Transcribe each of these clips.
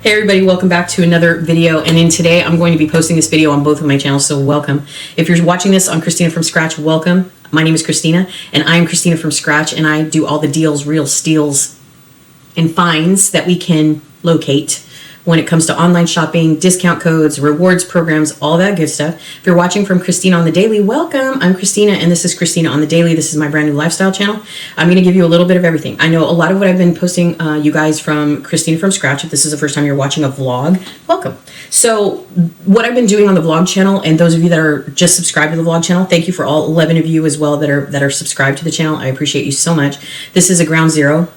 Hey everybody, welcome back to another video, and in today I'm going to be posting this video on both of my channels, so welcome. If you're watching this on Christina from Scratch, welcome. My name is Christina, and I am Christina from Scratch, and I do all the deals, real steals, and finds that we can locate when it comes to online shopping, discount codes, rewards programs, all that good stuff. If you're watching from Christina on the Daily, welcome. I'm Christina, and this is Christina on the Daily. This is my brand new lifestyle channel. I'm going to give you a little bit of everything. I know a lot of what I've been posting, you guys, from Christina from Scratch. If this is the first time you're watching a vlog, welcome. So what I've been doing on the vlog channel, and those of you that are just subscribed to the vlog channel, thank you for all 11 of you as well that are subscribed to the channel. I appreciate you so much. This is a ground zero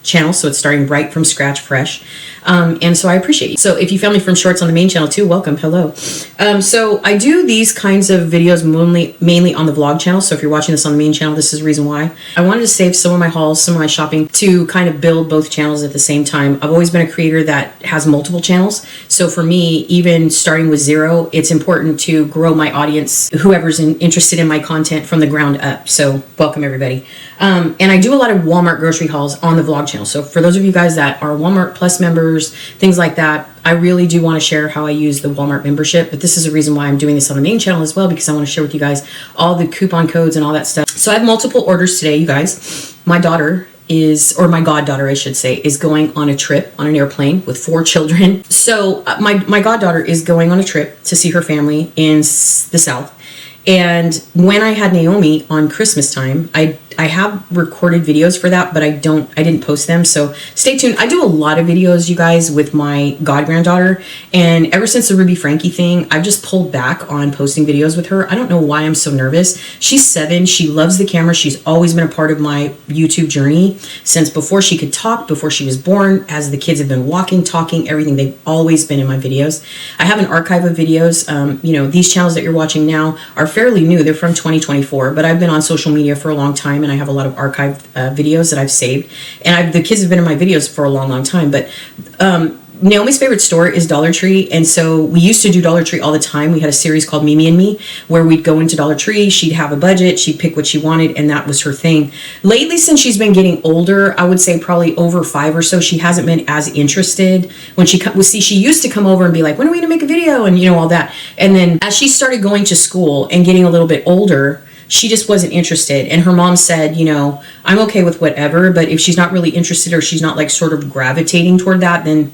channel, so it's starting right from scratch, fresh, and so I appreciate you. So if you found me from shorts on the main channel too, welcome, hello. So I do these kinds of videos mainly on the vlog channel, so if you're watching this on the main channel, this is the reason why. I wanted to save some of my hauls, some of my shopping, to kind of build both channels at the same time. I've always been a creator that has multiple channels, so for me, even starting with zero, it's important to grow my audience, whoever's interested in my content, from the ground up. So welcome everybody. And I do a lot of Walmart grocery hauls on the vlog channel. So for those of you guys that are Walmart Plus members, things like that, I really do want to share how I use the Walmart membership. But this is the reason why I'm doing this on the main channel as well, because I want to share with you guys all the coupon codes and all that stuff. So I have multiple orders today, you guys. My daughter is, or my goddaughter, I should say, is going on a trip on an airplane with 4 children. So my goddaughter is going on a trip to see her family in the South. And when I had Naomi on Christmas time, I have recorded videos for that, but I didn't post them. So stay tuned. I do a lot of videos, you guys, with my god-granddaughter. And ever since the Ruby Frankie thing, I've just pulled back on posting videos with her. I don't know why I'm so nervous. She's 7. She loves the camera. She's always been a part of my YouTube journey since before she could talk, before she was born, as the kids have been walking, talking, everything. They've always been in my videos. I have an archive of videos. You know, these channels that you're watching now are fairly new. They're from 2024, but I've been on social media for a long time, and I have a lot of archived videos that I've saved, and the kids have been in my videos for a long time. But Naomi's favorite store is Dollar Tree, and so we used to do Dollar Tree all the time. We had a series called Mimi and Me, where we'd go into Dollar Tree, she'd have a budget, she'd pick what she wanted, and that was her thing. Lately, since she's been getting older, I would say probably over 5 or so, she hasn't been as interested. When she used to come over and be like, when are we gonna make a video, and you know, all that. And then as she started going to school and getting a little bit older, she just wasn't interested. And her mom said, you know, I'm okay with whatever, but if she's not really interested, or she's not like sort of gravitating toward that, then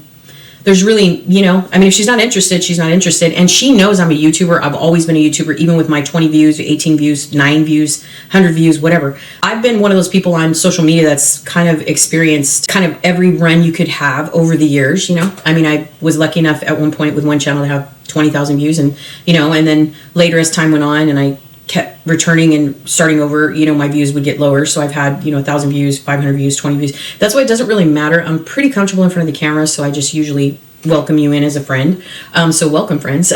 there's really, you know, I mean, if she's not interested, she's not interested. And she knows I'm a YouTuber. I've always been a YouTuber, even with my 20 views, 18 views, 9 views, 100 views, whatever. I've been one of those people on social media that's kind of experienced kind of every run you could have over the years, you know. I mean, I was lucky enough at one point with one channel to have 20,000 views, and, you know, and then later as time went on and I kept returning and starting over, you know, my views would get lower. So I've had, you know, 1,000 views, 500 views, 20 views. That's why it doesn't really matter. I'm pretty comfortable in front of the camera, so I just usually welcome you in as a friend. So welcome, friends.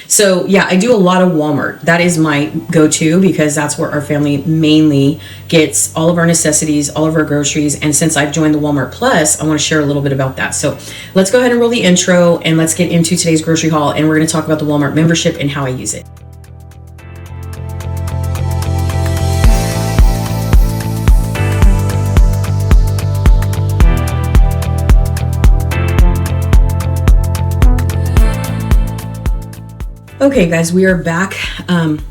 So yeah, I do a lot of Walmart. That is my go-to, because that's where our family mainly gets all of our necessities, all of our groceries. And since I've joined the Walmart Plus, I want to share a little bit about that. So let's go ahead and roll the intro, and let's get into today's grocery haul. And we're going to talk about the Walmart membership and how I use it. Okay, guys, we are back.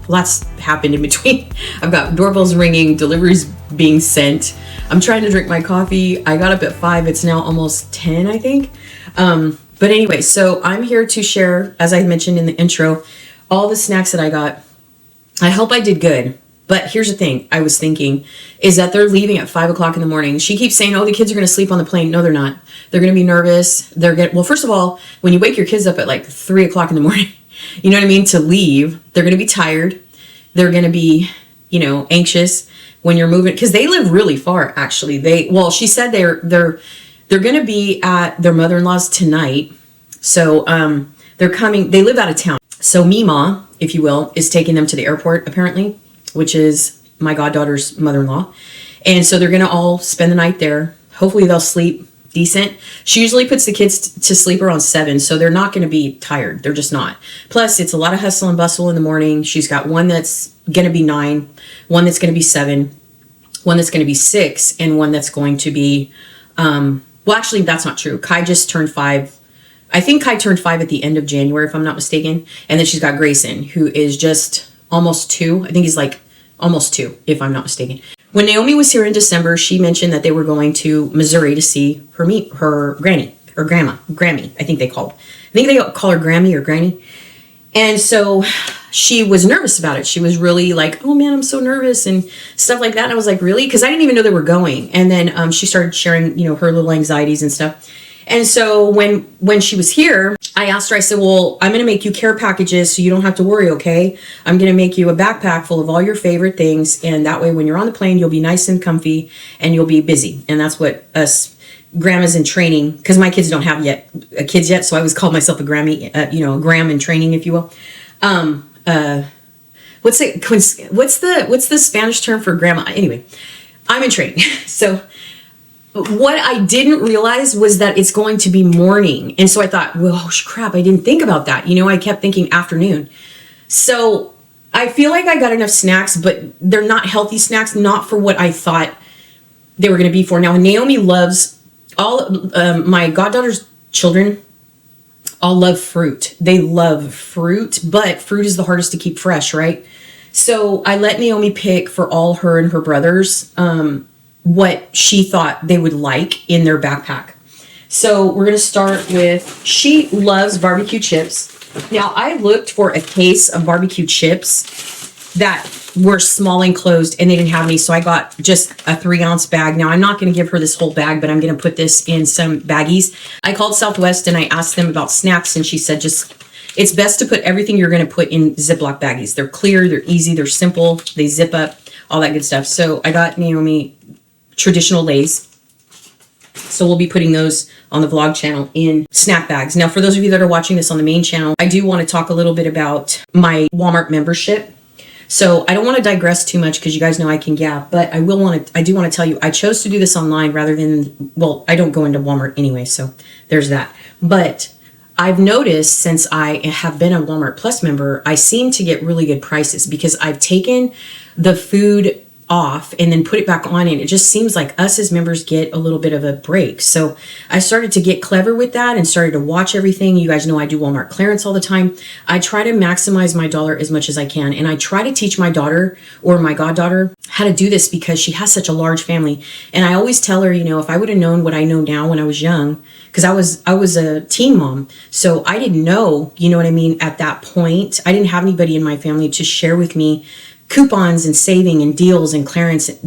Lots happened in between. I've got doorbells ringing, deliveries being sent. I'm trying to drink my coffee. I got up at 5. It's now almost 10, I think. But anyway, so I'm here to share, as I mentioned in the intro, all the snacks that I got. I hope I did good. But here's the thing I was thinking is that they're leaving at 5 o'clock in the morning. She keeps saying, oh, the kids are going to sleep on the plane. No, they're not. They're going to be nervous. Well, first of all, when you wake your kids up at like 3 o'clock in the morning, you know what I mean, to leave, they're going to be tired. They're going to be, you know, anxious when you're moving, because they live really far, actually. She said they're going to be at their mother-in-law's tonight. So they're coming, they live out of town. So Mima, if you will, is taking them to the airport, apparently, which is my goddaughter's mother-in-law. And so they're going to all spend the night there. Hopefully they'll sleep decent. She usually puts the kids to sleep around 7, so they're not going to be tired. They're just not. Plus, it's a lot of hustle and bustle in the morning. She's got one that's going to be 9, one that's going to be 7, one that's going to be 6, and one that's going to be, well, actually, that's not true. Kai just turned 5 I think Kai turned 5 at the end of January, if I'm not mistaken. And then she's got Grayson, who is just almost 2. I think he's like almost 2, if I'm not mistaken. When Naomi was here in December, she mentioned that they were going to Missouri to see her granny, or Grammy, I think they call her. I think they call her Grammy or Granny. And so she was nervous about it. She was really like, oh man, I'm so nervous and stuff like that. And I was like, really? Because I didn't even know they were going. And then she started sharing, her little anxieties and stuff. And so when she was here, I asked her, I said, well, I'm going to make you care packages so you don't have to worry, okay? I'm going to make you a backpack full of all your favorite things. And that way, when you're on the plane, you'll be nice and comfy and you'll be busy. And that's what us grandmas in training, because my kids don't have kids yet. So I always call myself a Grammy, a gram in training, if you will. What's the Spanish term for grandma? Anyway, I'm in training. So what I didn't realize was that it's going to be morning. And so I thought, well, crap, I didn't think about that. I kept thinking afternoon. So I feel like I got enough snacks, but they're not healthy snacks, not for what I thought they were going to be for. Now, Naomi loves my goddaughter's children all love fruit. They love fruit, but fruit is the hardest to keep fresh, right? So I let Naomi pick for all her and her brothers, what she thought they would like in their backpack. So we're going to start with, she loves barbecue chips. Now I looked for a case of barbecue chips that were small and closed and they didn't have any. So I got just a 3-ounce bag. Now I'm not going to give her this whole bag, but I'm going to put this in some baggies. I called Southwest and I asked them about snacks and she said, it's best to put everything you're going to put in Ziploc baggies. They're clear, they're easy, they're simple, they zip up, all that good stuff. So I got Naomi traditional Lay's. So we'll be putting those on the vlog channel in snack bags. Now, for those of you that are watching this on the main channel, I do want to talk a little bit about my Walmart membership. So I don't want to digress too much because you guys know I can gap, but I do want to tell you, I chose to do this online rather than, well, I don't go into Walmart anyway, so there's that. But I've noticed since I have been a Walmart Plus member, I seem to get really good prices because I've taken the food off and then put it back on, and it just seems like us as members get a little bit of a break. So I started to get clever with that and started to watch everything. You guys know I do Walmart clearance all the time. I try to maximize my dollar as much as I can, and I try to teach my daughter or my goddaughter how to do this because she has such a large family. And I always tell her, if I would have known what I know now when I was young, because I was a teen mom, so I didn't know, what I mean, at that point. I didn't have anybody in my family to share with me coupons and saving and deals and clearance.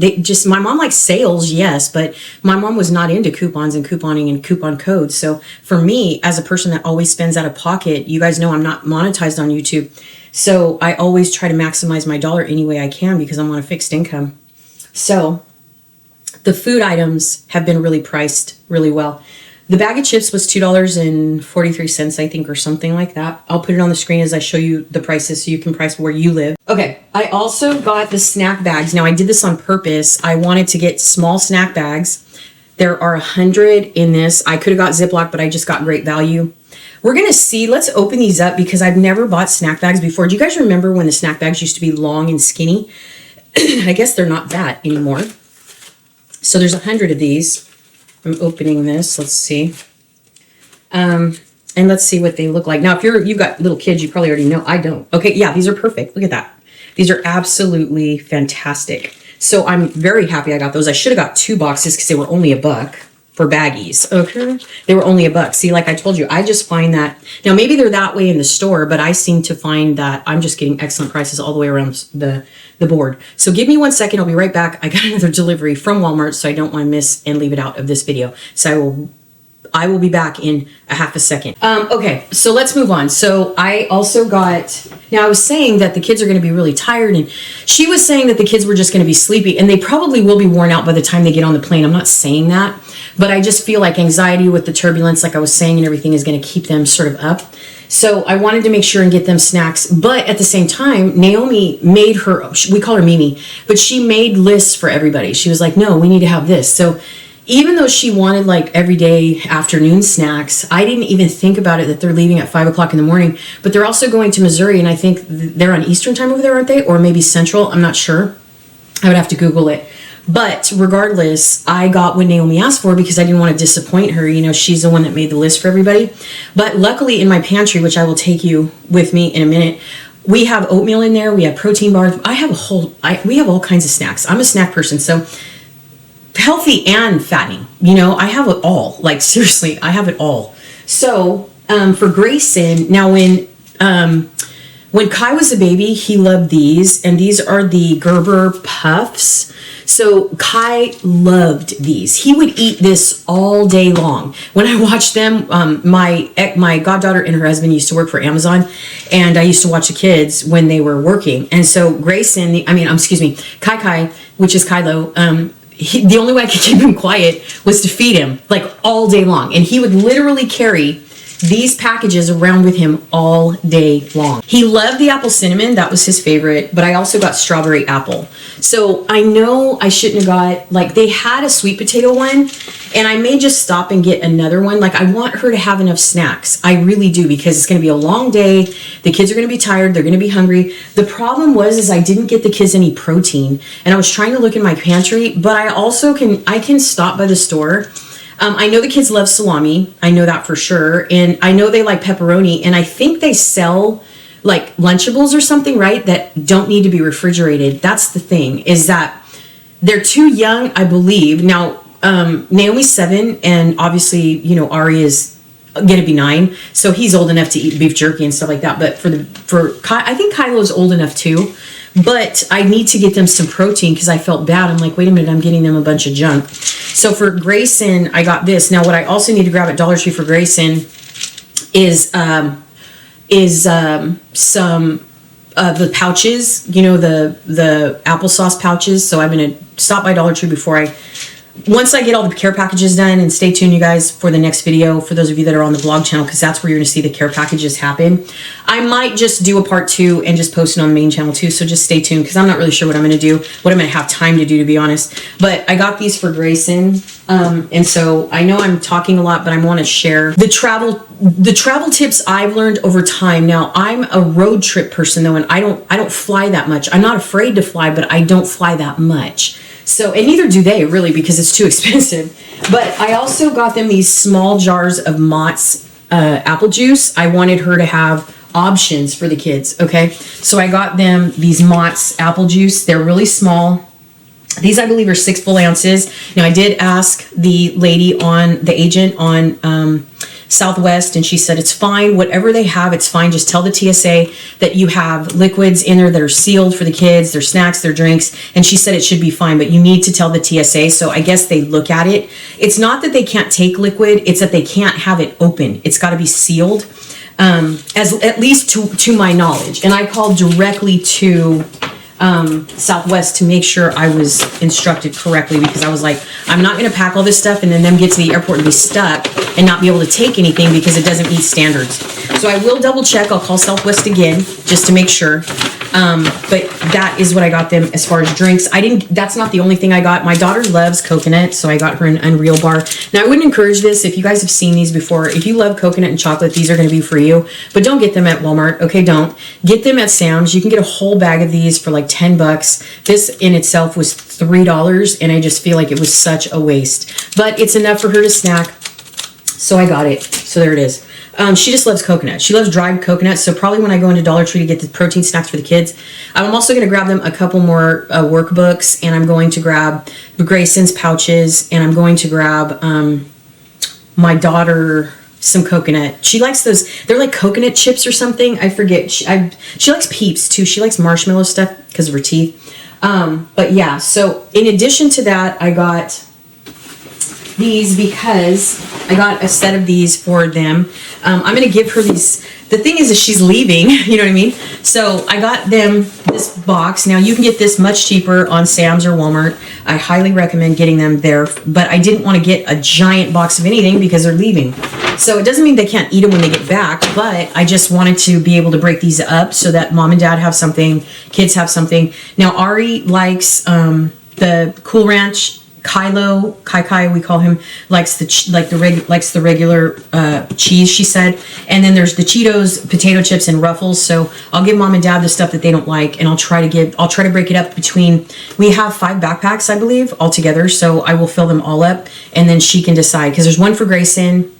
My mom likes sales, yes, but my mom was not into coupons and couponing and coupon codes. So for me, as a person that always spends out of pocket, you guys know I'm not monetized on YouTube. So I always try to maximize my dollar any way I can because I'm on a fixed income. So the food items have been really priced really well. The bag of chips was $2.43, I think, or something like that. I'll put it on the screen as I show you the prices so you can price where you live. Okay, I also got the snack bags. Now, I did this on purpose. I wanted to get small snack bags. There are 100 in this. I could have got Ziploc, but I just got great value. We're going to see. Let's open these up because I've never bought snack bags before. Do you guys remember when the snack bags used to be long and skinny? I guess they're not that anymore. So there's 100 of these. I'm opening this. Let's see. And let's see what they look like. Now, if you've got little kids, you probably already know. I don't. Okay, yeah, these are perfect. Look at that. These are absolutely fantastic. So I'm very happy I got those. I should have got 2 boxes because they were only $1 for baggies. Okay, they were only $1. See, like I told you, I just find that now maybe they're that way in the store, but I seem to find that I'm just getting excellent prices all the way around the board. So give me 1 second. I'll be right back. I got another delivery from Walmart, so I don't want to miss and leave it out of this video. So I will be back in a half a second. Okay, so let's move on. So I also got, now I was saying that the kids are going to be really tired, and she was saying that the kids were just going to be sleepy, and they probably will be worn out by the time they get on the plane. I'm not saying that, but I just feel like anxiety with the turbulence, like I was saying, and everything is going to keep them sort of up. So I wanted to make sure and get them snacks. But at the same time, Naomi made her, we call her Mimi, but she made lists for everybody. She was like, no, we need to have this. So even though she wanted like everyday afternoon snacks, I didn't even think about it that they're leaving at 5 o'clock in the morning. But they're also going to Missouri, and I think they're on Eastern time over there, aren't they? Or maybe Central. I'm not sure. I would have to Google it. But regardless, I got what Naomi asked for because I didn't want to disappoint her. You know, she's the one that made the list for everybody. But luckily in my pantry, which I will take you with me in a minute, we have oatmeal in there. We have protein bars. We have all kinds of snacks. I'm a snack person. So healthy and fattening, you know, I have it all. Like seriously, I have it all. So for Grayson, now when Kai was a baby, he loved these, and these are the Gerber Puffs. So Kai loved these. He would eat this all day long. When I watched them, my goddaughter and her husband used to work for Amazon, and I used to watch the kids when they were working. And so Grayson, Kai, which is Kylo, the only way I could keep him quiet was to feed him like all day long. And he would literally carry these packages around with him all day long. He loved the apple cinnamon. That was his favorite. But I also got strawberry apple. So I know I shouldn't have got, like, they had a sweet potato one, and I may just stop and get another one. Like, I want her to have enough snacks. I really do, because it's going to be a long day. The kids are going to be tired. They're going to be hungry. The problem is I didn't get the kids any protein, and I was trying to look in my pantry, but I also can stop by the store. I know the kids love salami. I know that for sure. And I know they like pepperoni. And I think they sell like Lunchables or something, right? That don't need to be refrigerated. That's the thing, is that they're too young, I believe. Now, Naomi's 7, and obviously, you know, Ari is going to be 9. So he's old enough to eat beef jerky and stuff like that. But for Kai, I think Kylo's old enough too. But I need to get them some protein because I felt bad. I'm like, wait a minute, I'm getting them a bunch of junk. So for Grayson, I got this. Now, what I also need to grab at Dollar Tree for Grayson is some of the pouches, you know, the applesauce pouches. So I'm going to stop by Dollar Tree once I get all the care packages done, and stay tuned, you guys, for the next video, for those of you that are on the vlog channel, because that's where you're going to see the care packages happen. I might just do a part 2 and just post it on the main channel too, so just stay tuned, because I'm not really sure what I'm going to do, what I'm going to have time to do, to be honest. But I got these for Grayson, and so I know I'm talking a lot, but I want to share the travel tips I've learned over time. Now, I'm a road trip person though, and I don't fly that much. I'm not afraid to fly, but I don't fly that much. So, and neither do they really, because it's too expensive. But I also got them these small jars of Mott's apple juice. I wanted her to have options for the kids, okay? So I got them these Mott's apple juice. They're really small. These, I believe, are 6 full ounces. Now, I did ask the agent on Southwest, and she said it's fine, whatever they have, it's fine. Just tell the TSA that you have liquids in there that are sealed for the kids, their snacks, their drinks, and she said it should be fine, but you need to tell the TSA. So I guess they look at it. It's not that they can't take liquid, it's that they can't have it open. It's got to be sealed, at least to my knowledge. And I called directly to Southwest to make sure I was instructed correctly, because I was like, I'm not going to pack all this stuff and then them get to the airport and be stuck and not be able to take anything because it doesn't meet standards. So I will double check. I'll call Southwest again just to make sure. But that is what I got them as far as drinks. That's not the only thing I got. My daughter loves coconut, so I got her an Unreal bar. Now, I wouldn't encourage this if you guys have seen these before. If you love coconut and chocolate, these are going to be for you. But don't get them at Walmart. Okay, don't. Get them at Sam's. You can get a whole bag of these for like $10. This in itself was $3, and I just feel like it was such a waste. But it's enough for her to snack, so I got it. So there it is. She just loves coconut. She loves dried coconut. So probably when I go into Dollar Tree to get the protein snacks for the kids, I'm also going to grab them a couple more workbooks, and I'm going to grab Grayson's pouches, and I'm going to grab my daughter some coconut. She likes those. They're like coconut chips or something. I forget. She likes Peeps too. She likes marshmallow stuff because of her teeth. But yeah, so in addition to that, I got these because I got a set of these for them. I'm going to give her these. The thing is she's leaving, you know what I mean? So I got them this box. Now you can get this much cheaper on Sam's or Walmart. I highly recommend getting them there, but I didn't want to get a giant box of anything because they're leaving. So it doesn't mean they can't eat them when they get back, but I just wanted to be able to break these up so that mom and dad have something, kids have something. Now Ari likes the Cool Ranch Kai, we call him, likes the regular cheese, she said. And then there's the Cheetos, potato chips, and Ruffles. So I'll give mom and dad the stuff that they don't like, and I'll try to break it up between. We have 5 backpacks, I believe, altogether. So I will fill them all up, and then she can decide, because there's one for Grayson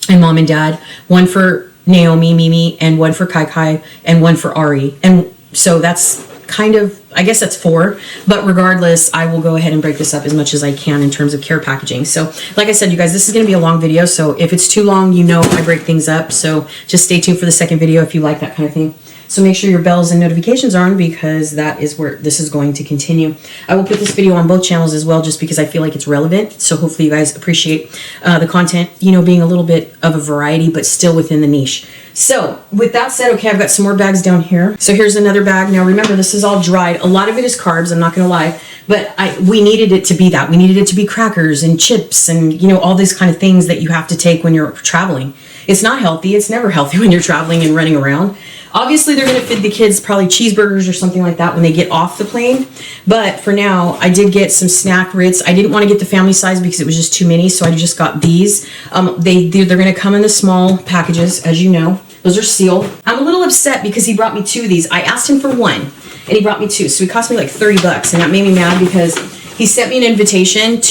and mom and dad, one for Naomi, Mimi, and one for Kai, and one for Ari. And so that's kind of, I guess that's 4, but regardless, I will go ahead and break this up as much as I can in terms of care packaging. So like I said, you guys, this is going to be a long video, so if it's too long, you know I break things up. So just stay tuned for the second video if you like that kind of thing. So make sure your bells and notifications are on, because that is where this is going to continue. I will put this video on both channels as well, just because I feel like it's relevant. So hopefully you guys appreciate the content, you know, being a little bit of a variety, but still within the niche. So with that said, okay, I've got some more bags down here. So here's another bag. Now remember, this is all dried. A lot of it is carbs, I'm not going to lie, but we needed it to be that. We needed it to be crackers and chips and, you know, all these kind of things that you have to take when you're traveling. It's not healthy. It's never healthy when you're traveling and running around. Obviously, they're going to feed the kids probably cheeseburgers or something like that when they get off the plane. But for now, I did get some snack Ritz. I didn't want to get the family size because it was just too many, so I just got these. They're going to come in the small packages, as you know. Those are sealed. I'm a little upset because he brought me 2 of these. I asked him for 1, and he brought me 2. So it cost me like $30, and that made me mad because he sent me an invitation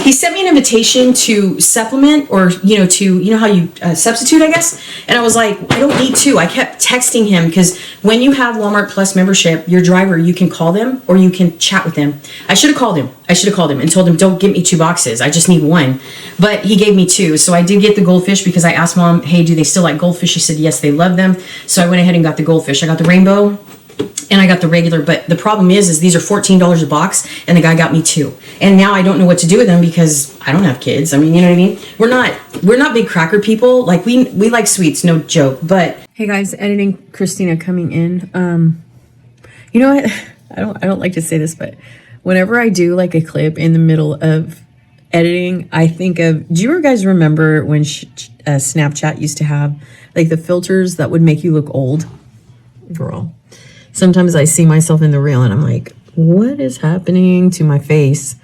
he sent me an invitation to supplement, or, you know how you substitute, I guess. And I was like, I don't need to. I kept texting him, because when you have Walmart Plus membership, your driver, you can call them or you can chat with them. I should have called him. And told him, don't get me 2 boxes. I just need 1. But he gave me 2. So I did get the goldfish, because I asked mom, hey, do they still like goldfish? She said, yes, they love them. So I went ahead and got the goldfish. I got the rainbow and I got the regular, but the problem is these are $14 a box, and the guy got me 2. And now I don't know what to do with them, because I don't have kids. I mean, you know what I mean? We're not big cracker people. Like we like sweets, no joke. But hey guys, editing Christina coming in. You know what? I don't like to say this, but whenever I do like a clip in the middle of editing, I think of, do you guys remember when Snapchat used to have like the filters that would make you look old? Girl. Sometimes I see myself in the reel and I'm like, what is happening to my face?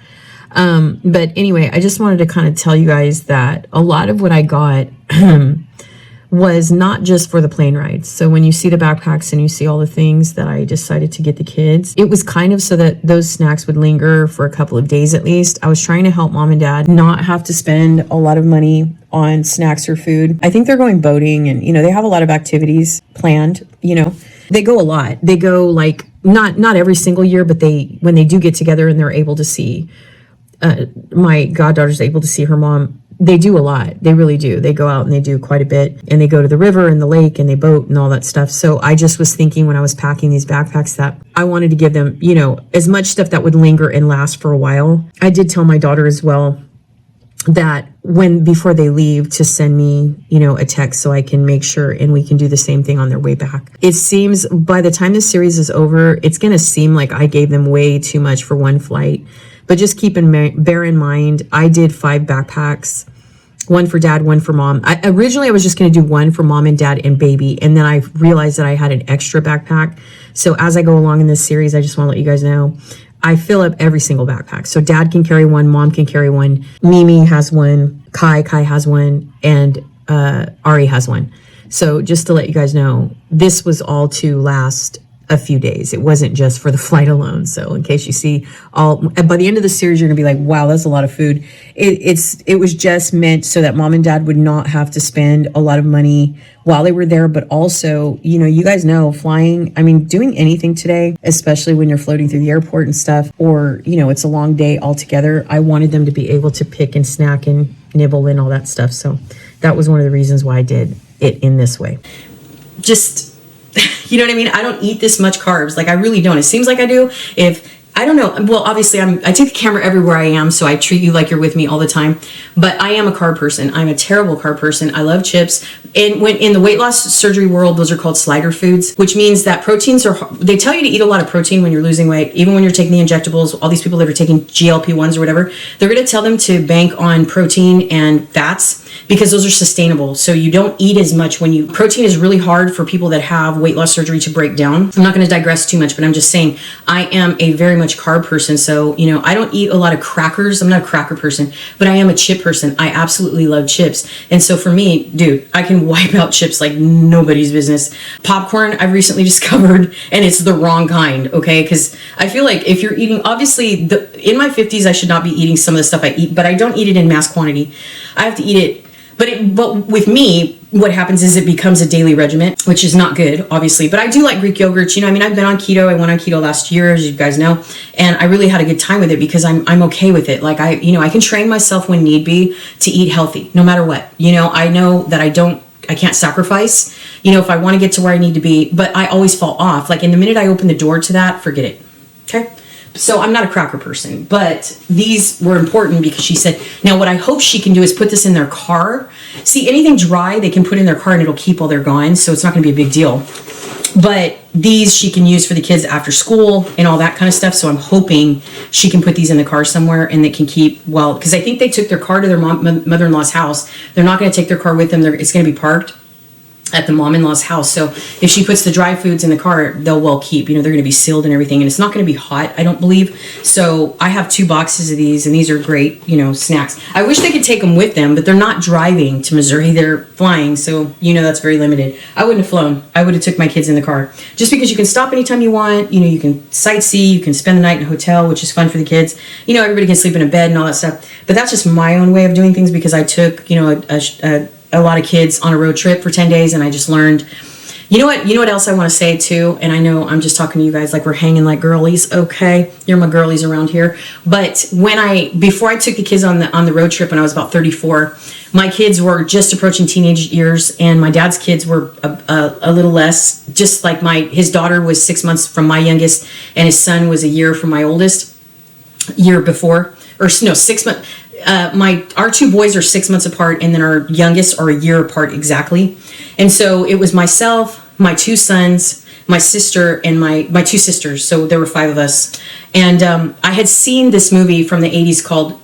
But anyway, I just wanted to kind of tell you guys that a lot of what I got was not just for the plane rides. So when you see the backpacks and you see all the things that I decided to get the kids, it was kind of so that those snacks would linger for a couple of days at least. I was trying to help mom and dad not have to spend a lot of money on snacks or food. I think they're going boating, and, you know, they have a lot of activities planned, you know. They go a lot. They go like not every single year, but when they do get together and they're able to see, my goddaughter's able to see her mom, they do a lot. They really do. They go out and they do quite a bit, and they go to the river and the lake and they boat and all that stuff. So I just was thinking when I was packing these backpacks that I wanted to give them, you know, as much stuff that would linger and last for a while. I did tell my daughter as well that before they leave, to send me, you know, a text so I can make sure, and we can do the same thing on their way back. It seems by the time this series is over, it's going to seem like I gave them way too much for one flight. But just bear in mind, I did 5 backpacks, 1 for dad, 1 for mom. Originally, I was just going to do 1 for mom and dad and baby. And then I realized that I had an extra backpack. So as I go along in this series, I just want to let you guys know, I fill up every single backpack. So dad can carry 1, mom can carry 1, Mimi has 1, Kai has 1, and Ari has 1. So just to let you guys know, this was all to last a few days. It wasn't just for the flight alone. So in case you see by the end of the series, you're gonna be like, wow, that's a lot of food. It was just meant so that mom and dad would not have to spend a lot of money while they were there. But also, you know, you guys know flying, I mean, doing anything today, especially when you're floating through the airport and stuff, or, you know, it's a long day altogether. I wanted them to be able to pick and snack and nibble and all that stuff. So that was one of the reasons why I did it in this way. Just, you know what I mean? I don't eat this much carbs. Like, I really don't. It seems like I do. I don't know. Well, obviously I take the camera everywhere I am, so I treat you like you're with me all the time. But I am a carb person. I'm a terrible carb person. I love chips. And when in the weight loss surgery world, those are called slider foods, which means that proteins they tell you to eat a lot of protein when you're losing weight. Even when you're taking the injectables, all these people that are taking GLP-1s or whatever, they're going to tell them to bank on protein and fats. because those are sustainable. So you don't eat as much protein is really hard for people that have weight loss surgery to break down. I'm not going to digress too much, but I'm just saying I am a very much carb person. So, I don't eat a lot of crackers. I'm not a cracker person, but I am a chip person. I absolutely love chips. And so for me, dude, I can wipe out chips like nobody's business. Popcorn, I've recently discovered, and it's the wrong kind, okay? Because I feel like if you're eating, obviously, in my 50s, I should not be eating some of the stuff I eat, but I don't eat it in mass quantity. I have to eat it. But with me, what happens is it becomes a daily regimen, which is not good, obviously. But I do like Greek yogurt. I've been on keto. I went on keto last year, as you guys know, and I really had a good time with it because I'm okay with it. Like I can train myself when need be to eat healthy, no matter what. I know that I can't sacrifice, if I want to get to where I need to be, but I always fall off. Like in the minute I open the door to that, forget it. Okay. So I'm not a cracker person, but these were important because she said, now what I hope she can do is put this in their car. See, anything dry, they can put in their car and it'll keep while they're gone. So it's not going to be a big deal. But these she can use for the kids after school and all that kind of stuff. So I'm hoping she can put these in the car somewhere and they can keep, because I think they took their car to their mother-in-law's house. They're not going to take their car with them. It's going to be parked at the mom-in-law's house. So if she puts the dry foods in the car, they'll well keep, they're going to be sealed and everything. And it's not going to be hot, I don't believe. So I have 2 boxes of these, and these are great, snacks. I wish they could take them with them, but they're not driving to Missouri. They're flying. So, that's very limited. I wouldn't have flown. I would have took my kids in the car just because you can stop anytime you want. You can sightsee, you can spend the night in a hotel, which is fun for the kids. Everybody can sleep in a bed and all that stuff. But that's just my own way of doing things because I took, a lot of kids on a road trip for 10 days and I just learned, you know what else I want to say too, and I know I'm just talking to you guys like we're hanging like girlies, okay, you're my girlies around here, but before I took the kids on the road trip when I was about 34, my kids were just approaching teenage years and my dad's kids were a little less, just like his daughter was 6 months from my youngest and his son was a year from my oldest, year before, or no, 6 months. Our 2 boys are 6 months apart, and then our youngest are a year apart exactly. And so it was myself, my 2 sons, my sister, and my 2 sisters. So there were 5 of us. And I had seen this movie from the 80s called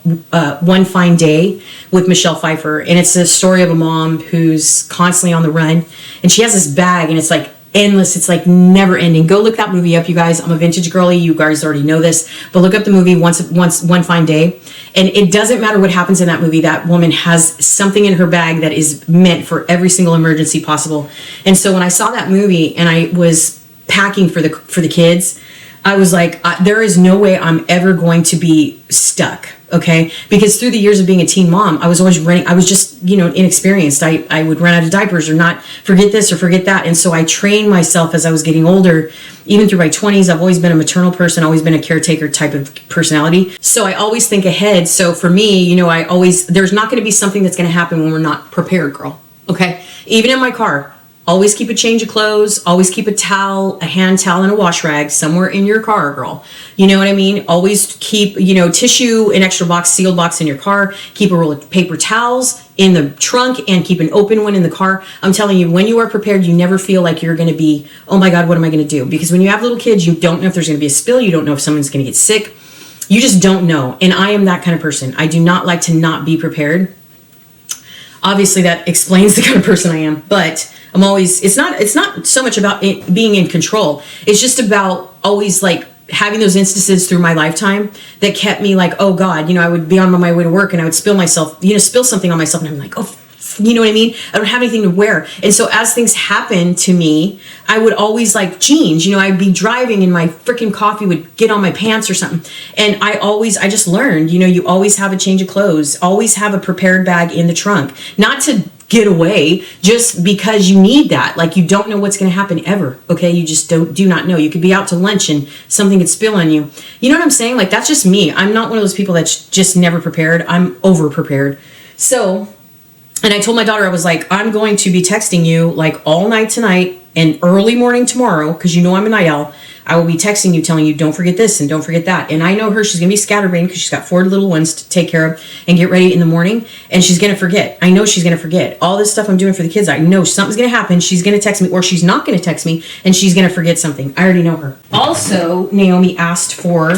One Fine Day with Michelle Pfeiffer. And it's a story of a mom who's constantly on the run. And she has this bag, and it's like endless. It's like never ending. Go look that movie up, you guys. I'm a vintage girly. You guys already know this. But look up the movie One Fine Day. And it doesn't matter what happens in that movie. That woman has something in her bag that is meant for every single emergency possible. And so when I saw that movie and I was packing for the kids, I was like, there is no way I'm ever going to be stuck. Okay. Because through the years of being a teen mom, I was always running. I was just, inexperienced. I would run out of diapers or not forget this or forget that. And so I trained myself as I was getting older, even through my 20s. I've always been a maternal person, always been a caretaker type of personality. So I always think ahead. So for me, there's not going to be something that's going to happen when we're not prepared, girl. Okay. Even in my car, always keep a change of clothes, always keep a towel, a hand towel, and a wash rag somewhere in your car, girl. You know what I mean? Always keep, tissue, an extra box, sealed box in your car. Keep a roll of paper towels in the trunk and keep an open one in the car. I'm telling you, when you are prepared, you never feel like you're going to be, oh my God, what am I going to do? Because when you have little kids, you don't know if there's going to be a spill. You don't know if someone's going to get sick. You just don't know. And I am that kind of person. I do not like to not be prepared. Obviously, that explains the kind of person I am, but I'm always, it's not so much about it being in control. It's just about always like having those instances through my lifetime that kept me like, oh God, I would be on my way to work and I would spill something on myself. And I'm like, oh, you know what I mean? I don't have anything to wear. And so as things happen to me, I would always like change, I'd be driving and my freaking coffee would get on my pants or something. And I just learned, you always have a change of clothes, always have a prepared bag in the trunk, not to get away, just because you need that. Like you don't know what's going to happen ever. Okay. You just do not know. You could be out to lunch and something could spill on you. You know what I'm saying? Like that's just me. I'm not one of those people that's just never prepared. I'm over prepared. So, and I told my daughter, I was like, I'm going to be texting you like all night tonight and early morning tomorrow, because I'm a night owl. I will be texting you, telling you, don't forget this and don't forget that. And I know her, she's going to be scatterbrained because she's got 4 little ones to take care of and get ready in the morning. And she's going to forget. I know she's going to forget. All this stuff I'm doing for the kids, I know something's going to happen. She's going to text me, or she's not going to text me, and she's going to forget something. I already know her. Also, Naomi asked for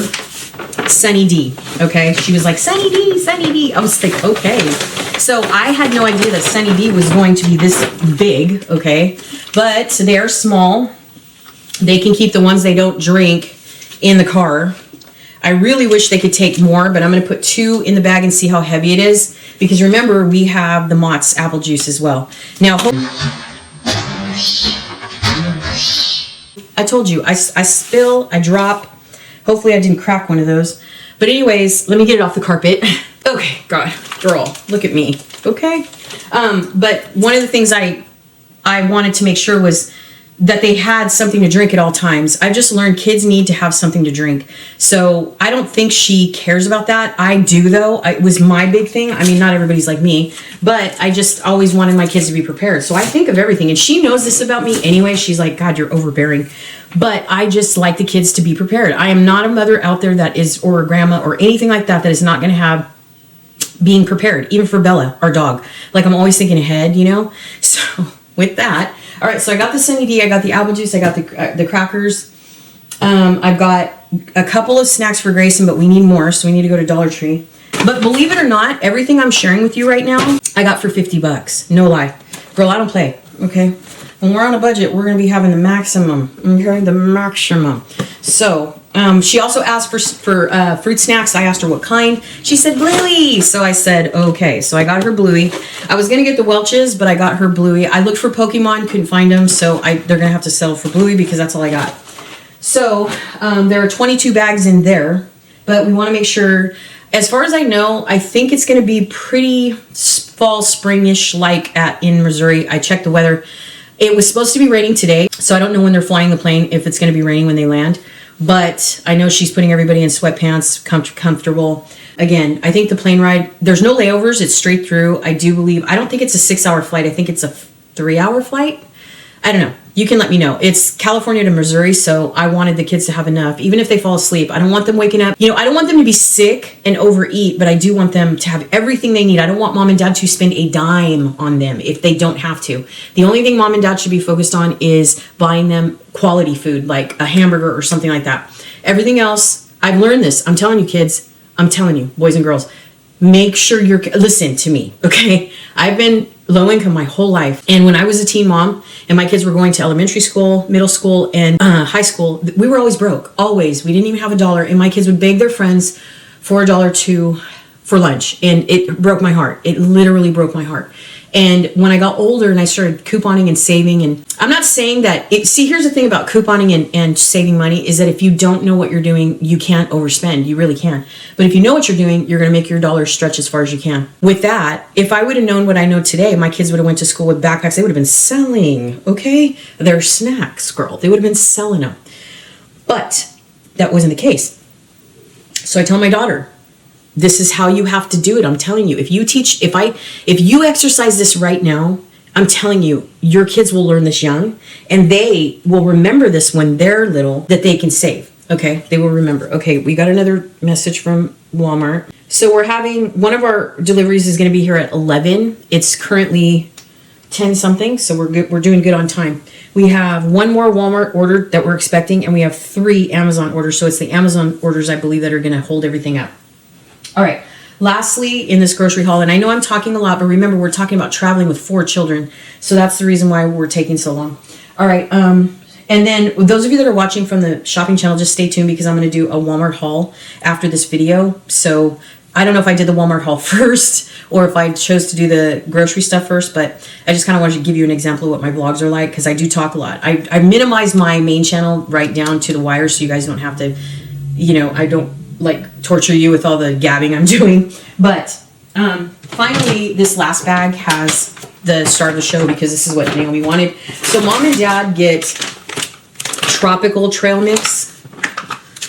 Sunny D. Okay, she was like, Sunny D, Sunny D. I was like, okay. So I had no idea that Sunny D was going to be this big. Okay, but they are small. They can keep the ones they don't drink in the car. I really wish they could take more, but I'm going to put 2 in the bag and see how heavy it is. Because remember, we have the Mott's apple juice as well. Now, I told you, I spill, I drop. Hopefully I didn't crack one of those. But anyways, let me get it off the carpet. Okay, girl, look at me. Okay. But one of the things I wanted to make sure was that they had something to drink at all times. I just learned kids need to have something to drink. So I don't think she cares about that. I do though. It was my big thing. I mean, not everybody's like me, but I just always wanted my kids to be prepared. So I think of everything, and she knows this about me anyway. She's like, God, you're overbearing. But I just like the kids to be prepared. I am not a mother out there that is, or a grandma or anything like that, that is not going to have being prepared, even for Bella, our dog. Like, I'm always thinking ahead, you know? So with that, all right, so I got the Sunny D, I got the apple juice, I got the crackers. I've got a couple of snacks for Grayson, but we need more, so we need to go to Dollar Tree. But believe it or not, everything I'm sharing with you right now, I got for $50. No lie. Girl, I don't play, okay? When we're on a budget, we're going to be having the maximum, okay? The maximum. So, she also asked for fruit snacks. I asked her what kind. She said Bluey. So I said, okay. So I got her Bluey. I was going to get the Welch's, but I got her Bluey. I looked for Pokemon, couldn't find them. So they're going to have to settle for Bluey because that's all I got. So there are 22 bags in there, but we want to make sure, as far as I know, I think it's going to be pretty fall, springish like in Missouri. I checked the weather. It was supposed to be raining today, so I don't know when they're flying the plane, if it's going to be raining when they land. But I know she's putting everybody in sweatpants, comfortable. Again, I think the plane ride, there's no layovers. It's straight through. I don't think it's a 6-hour flight. I think it's a 3-hour flight. I don't know. You can let me know. It's California to Missouri, so I wanted the kids to have enough. Even if they fall asleep, I don't want them waking up. You know, I don't want them to be sick and overeat, but I do want them to have everything they need. I don't want mom and dad to spend a dime on them if they don't have to. The only thing mom and dad should be focused on is buying them quality food, like a hamburger or something like that. Everything else, I've learned this. I'm telling you, kids. I'm telling you, boys and girls. Make sure listen to me, okay? I've been low income my whole life. And when I was a teen mom and my kids were going to elementary school, middle school, and high school, we were always broke, always. We didn't even have $1. And my kids would beg their friends for $1 for lunch. And it broke my heart. It literally broke my heart. And when I got older and I started couponing and saving, and I'm not saying that, here's the thing about couponing and saving money is that if you don't know what you're doing, you can't overspend. You really can. But if you know what you're doing, you're going to make your dollars stretch as far as you can. With that, if I would have known what I know today, my kids would have went to school with backpacks. They would have been selling, okay? Their snacks, girl. They would have been selling them. But that wasn't the case. So I tell my daughter, this is how you have to do it. I'm telling you, if you exercise this right now, I'm telling you, your kids will learn this young and they will remember this when they're little, that they can save. Okay. They will remember. Okay. We got another message from Walmart. So we're having, one of our deliveries is going to be here at 11. It's currently 10 something. So we're good. We're doing good on time. We have one more Walmart order that we're expecting, and we have 3 Amazon orders. So it's the Amazon orders, I believe, that are going to hold everything up. All right. Lastly, in this grocery haul, and I know I'm talking a lot, but remember, we're talking about traveling with 4 children. So that's the reason why we're taking so long. All right. And then those of you that are watching from the shopping channel, just stay tuned because I'm going to do a Walmart haul after this video. So I don't know if I did the Walmart haul first or if I chose to do the grocery stuff first, but I just kind of wanted to give you an example of what my vlogs are like because I do talk a lot. I minimize my main channel right down to the wire so you guys don't have to, I don't like torture you with all the gabbing I'm doing. But finally, this last bag has the star of the show because this is what Naomi wanted. So mom and dad get tropical trail mix.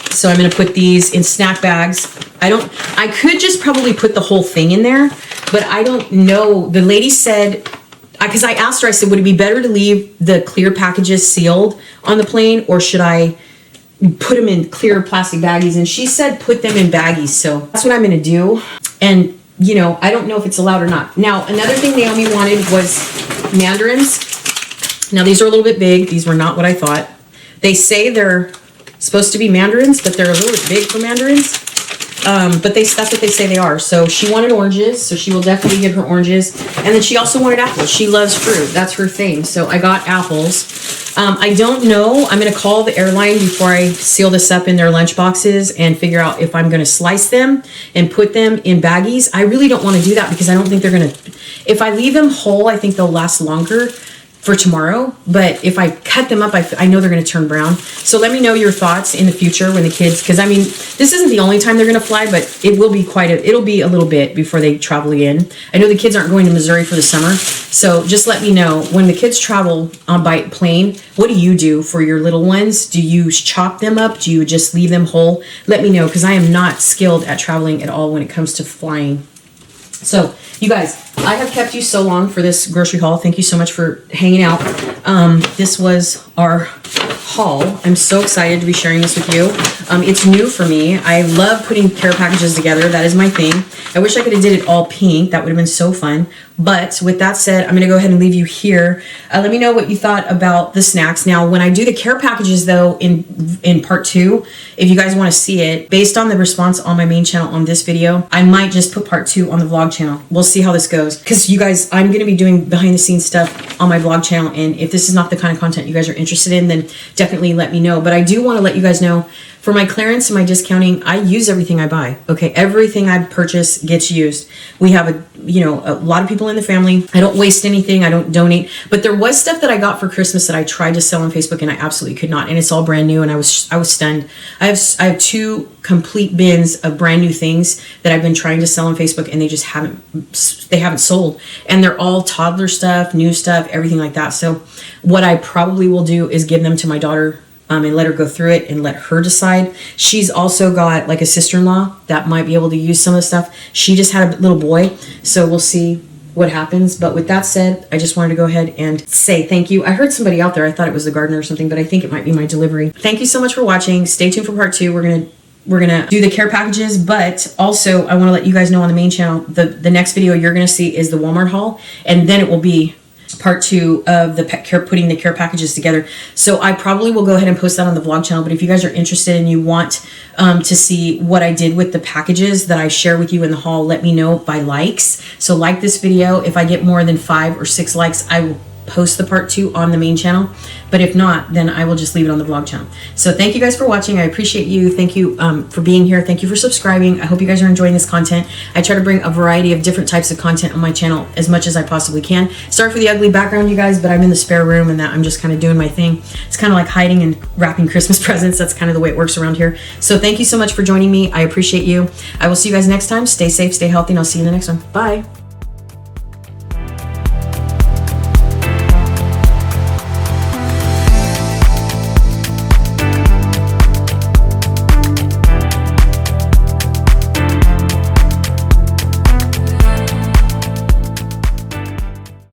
So I'm going to put these in snack bags. I could just probably put the whole thing in there, but I don't know. The lady said, because I asked her, I said, would it be better to leave the clear packages sealed on the plane or should I put them in clear plastic baggies? And she said put them in baggies. So that's what I'm going to do. And I don't know if it's allowed or not. Now, another thing Naomi wanted was mandarins. Now, these are a little bit big. These were not what I thought. They say they're supposed to be mandarins, but they're a little bit big for mandarins. But that's what they say they are. So she wanted oranges, so she will definitely get her oranges. And then she also wanted apples. She loves fruit. That's her thing. So I got apples. I don't know. I'm going to call the airline before I seal this up in their lunch boxes and figure out if I'm going to slice them and put them in baggies. I really don't want to do that because I don't think they're going to, if I leave them whole, I think they'll last longer for tomorrow. But if I cut them up, I know they're going to turn brown. So let me know your thoughts in the future when the kids, because I mean, this isn't the only time they're going to fly, but it will be it'll be a little bit before they travel again. I know the kids aren't going to Missouri for the summer. So just let me know when the kids travel by plane, what do you do for your little ones? Do you chop them up? Do you just leave them whole? Let me know, because I am not skilled at traveling at all when it comes to flying. So you guys, I have kept you so long for this grocery haul. Thank you so much for hanging out. This was our haul. I'm so excited to be sharing this with you. It's new for me. I love putting care packages together. That is my thing. I wish I could have did it all pink. That would have been so fun. But with that said, I'm going to go ahead and leave you here. Let me know what you thought about the snacks. Now, when I do the care packages, though, in part 2, if you guys want to see it, based on the response on my main channel on this video, I might just put part 2 on the vlog channel. We'll see how this goes. Because you guys, I'm going to be doing behind the scenes stuff on my vlog channel. And if this is not the kind of content you guys are interested in, then definitely let me know. But I do want to let you guys know, for my clearance and my discounting, I use everything I buy. Okay, everything I purchase gets used. We have a lot of people in the family. I don't waste anything. I don't donate. But there was stuff that I got for Christmas that I tried to sell on Facebook and I absolutely could not. And it's all brand new. And I was stunned. I have 2 complete bins of brand new things that I've been trying to sell on Facebook, and they just haven't sold. And they're all toddler stuff, new stuff, everything like that. So what I probably will do is give them to my daughter. And let her go through it and let her decide. She's also got like a sister-in-law that might be able to use some of the stuff. She just had a little boy, so we'll see what happens. But with that said, I just wanted to go ahead and say thank you. I heard somebody out there. I thought it was the gardener or something, but I think it might be my delivery. Thank you so much for watching. Stay tuned for part 2. We're gonna do the care packages, but also I want to let you guys know on the main channel, the next video you're gonna see is the Walmart haul, and then it will be part 2 of the putting the care packages together. So I probably will go ahead and post that on the vlog channel. But if you guys are interested and you want to see what I did with the packages that I share with you in the haul, let me know by likes. So like this video. If I get more than 5 or 6 likes, I will post the part 2 on the main channel. But if not, then I will just leave it on the vlog channel. So thank you guys for watching. I appreciate you. Thank you for being here. Thank you for subscribing. I hope you guys are enjoying this content. I try to bring a variety of different types of content on my channel as much as I possibly can. Sorry for the ugly background, you guys, but I'm in the spare room and that I'm just kind of doing my thing. It's kind of like hiding and wrapping Christmas presents. That's kind of the way it works around here. So thank you so much for joining me. I appreciate you. I will see you guys next time. Stay safe, stay healthy, and I'll see you in the next one. Bye.